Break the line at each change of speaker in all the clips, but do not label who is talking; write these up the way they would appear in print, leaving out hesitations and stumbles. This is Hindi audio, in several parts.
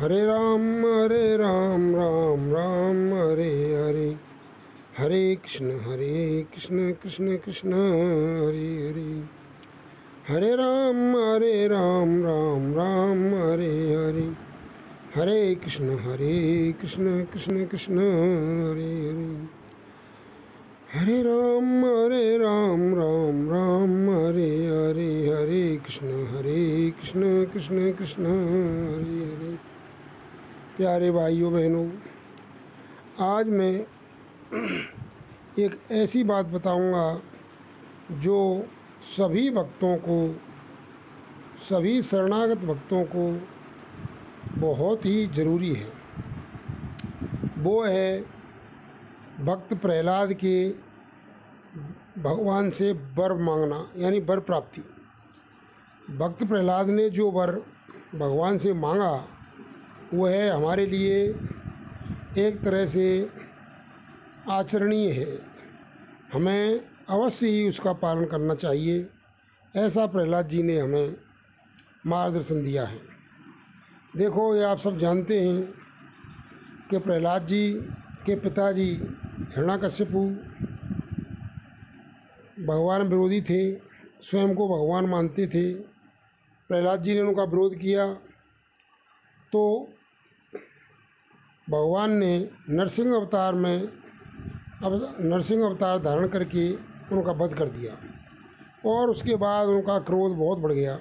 हरे राम राम राम हरे हरे, हरे कृष्ण कृष्ण कृष्ण हरे हरे, हरे राम राम राम हरे हरे, हरे कृष्ण कृष्ण कृष्ण हरे हरे, हरे राम राम राम हरे हरे, हरे कृष्ण कृष्ण कृष्ण हरे हरे। प्यारे भाइयों बहनों, आज मैं एक ऐसी बात बताऊंगा जो सभी भक्तों को, सभी शरणागत भक्तों को बहुत ही ज़रूरी है। वो है भक्त प्रहलाद के भगवान से वर मांगना, यानी वर प्राप्ति। भक्त प्रहलाद ने जो वर भगवान से मांगा वो है हमारे लिए एक तरह से आचरणीय है। हमें अवश्य ही उसका पालन करना चाहिए। ऐसा प्रहलाद जी ने हमें मार्गदर्शन दिया है। देखो, ये आप सब जानते हैं कि प्रहलाद जी के पिताजी हिरण्याकश्यपु भगवान विरोधी थे, स्वयं को भगवान मानते थे। प्रहलाद जी ने उनका विरोध किया तो भगवान ने नरसिंह अवतार धारण करके उनका वध कर दिया और उसके बाद उनका क्रोध बहुत बढ़ गया।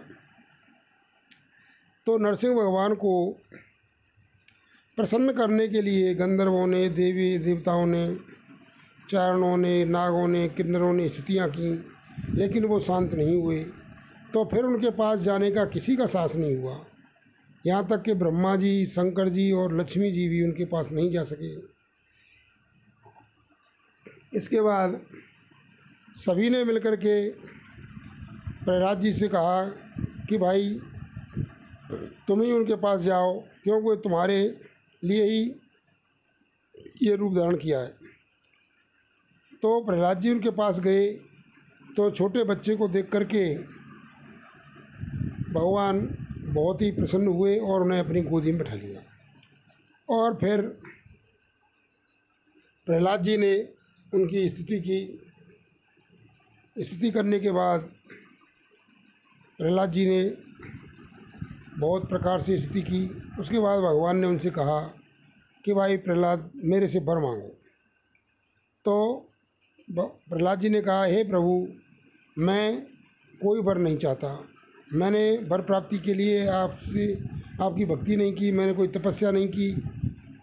तो नरसिंह भगवान को प्रसन्न करने के लिए गंधर्वों ने, देवी देवताओं ने, चारणों ने, नागों ने, किन्नरों ने स्तुतियाँ की, लेकिन वो शांत नहीं हुए। तो फिर उनके पास जाने का किसी का साहस नहीं हुआ। यहाँ तक कि ब्रह्मा जी, शंकर जी और लक्ष्मी जी भी उनके पास नहीं जा सके। इसके बाद सभी ने मिलकर के प्रहलाद जी से कहा कि भाई तुम ही उनके पास जाओ, क्योंकि तुम्हारे लिए ही ये रूप धारण किया है। तो प्रहलाद जी उनके पास गए तो छोटे बच्चे को देख करके भगवान बहुत ही प्रसन्न हुए और उन्हें अपनी गोदी में बैठा लिया। और फिर प्रहलाद जी ने उनकी स्तुति की। स्तुति करने के बाद प्रहलाद जी ने बहुत प्रकार से स्तुति की। उसके बाद भगवान ने उनसे कहा कि भाई प्रहलाद, मेरे से वर मांगो। तो प्रहलाद जी ने कहा, हे प्रभु, मैं कोई वर नहीं चाहता। मैंने वर प्राप्ति के लिए आपसे आपकी भक्ति नहीं की, मैंने कोई तपस्या नहीं की।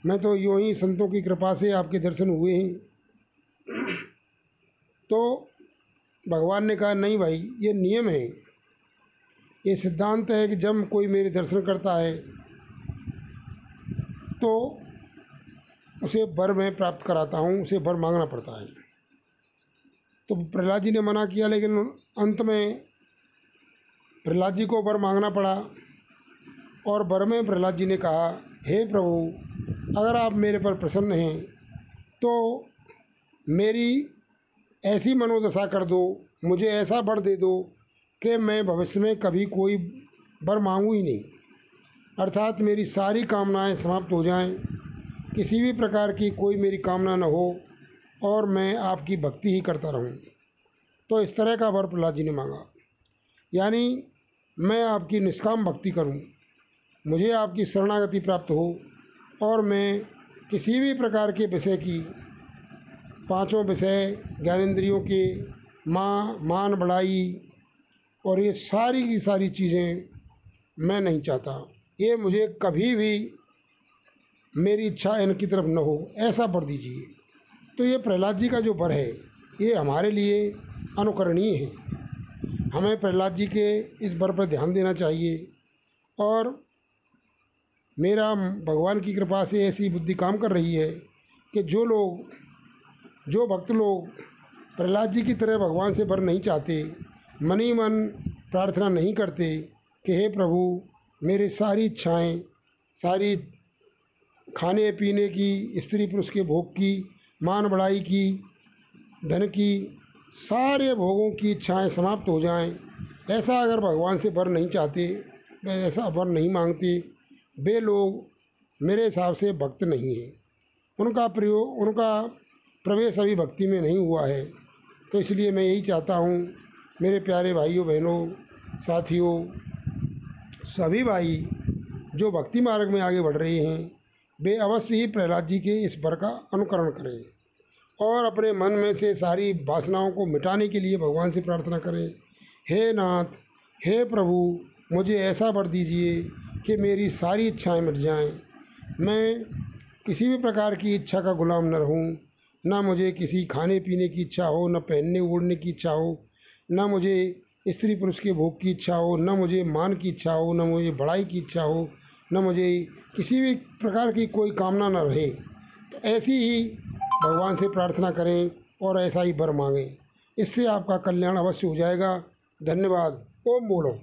मैं तो यूँ ही संतों की कृपा से आपके दर्शन हुए हैं। तो भगवान ने कहा, नहीं भाई, ये नियम है, ये सिद्धांत है कि जब कोई मेरे दर्शन करता है तो उसे वर मैं प्राप्त कराता हूँ, उसे वर मांगना पड़ता है। तो प्रहलाद जी ने मना किया, लेकिन अंत में प्रहलाद जी को वर मांगना पड़ा। और वर में प्रहलाद जी ने कहा, हे प्रभु, अगर आप मेरे पर प्रसन्न हैं तो मेरी ऐसी मनोदशा कर दो, मुझे ऐसा वर दे दो कि मैं भविष्य में कभी कोई वर मांगूँ ही नहीं। अर्थात मेरी सारी कामनाएं समाप्त हो जाएं, किसी भी प्रकार की कोई मेरी कामना न हो और मैं आपकी भक्ति ही करता रहूं। तो इस तरह का वर प्रहलाद जी ने मांगा, यानी मैं आपकी निष्काम भक्ति करूं, मुझे आपकी शरणागति प्राप्त हो और मैं किसी भी प्रकार के विषय की, पांचों विषय ज्ञानेंद्रियों के, मान बढ़ाई और ये सारी की सारी चीज़ें मैं नहीं चाहता। ये मुझे कभी भी मेरी इच्छा इनकी तरफ न हो, ऐसा वर दीजिए। तो ये प्रहलाद जी का जो वर है ये हमारे लिए अनुकरणीय है। हमें प्रहलाद जी के इस वर पर ध्यान देना चाहिए। और मेरा भगवान की कृपा से ऐसी बुद्धि काम कर रही है कि जो भक्त लोग प्रहलाद जी की तरह भगवान से वर नहीं चाहते, मन ही मन प्रार्थना नहीं करते कि हे प्रभु, मेरी सारी इच्छाएं, सारी खाने पीने की, स्त्री पुरुष के भोग की, मान बढ़ाई की, धन की, सारे भोगों की इच्छाएं समाप्त हो जाएं, ऐसा अगर भगवान से वर नहीं चाहते, ऐसा वर नहीं मांगते, वे लोग मेरे हिसाब से भक्त नहीं है। उनका प्रवेश अभी भक्ति में नहीं हुआ है। तो इसलिए मैं यही चाहता हूँ, मेरे प्यारे भाइयों बहनों साथियों, सभी भाई जो भक्ति मार्ग में आगे बढ़ रहे हैं वे अवश्य ही प्रहलाद जी के इस वर का अनुकरण करें और अपने मन में से सारी वासनाओं को मिटाने के लिए भगवान से प्रार्थना करें। हे नाथ, हे प्रभु, मुझे ऐसा वर दीजिए कि मेरी सारी इच्छाएं मिट जाएं। मैं किसी भी प्रकार की इच्छा का गुलाम न रहूं। ना मुझे किसी खाने पीने की इच्छा हो, न पहनने ओढ़ने की इच्छा हो, न मुझे स्त्री पुरुष के भोग की इच्छा हो, न मुझे मान की इच्छा हो, न मुझे बड़ाई की इच्छा हो, न मुझे किसी भी प्रकार की कोई कामना न रहे। तो ऐसी ही भगवान से प्रार्थना करें और ऐसा ही वर मांगें। इससे आपका कल्याण अवश्य हो जाएगा। धन्यवाद। ओम बोलो।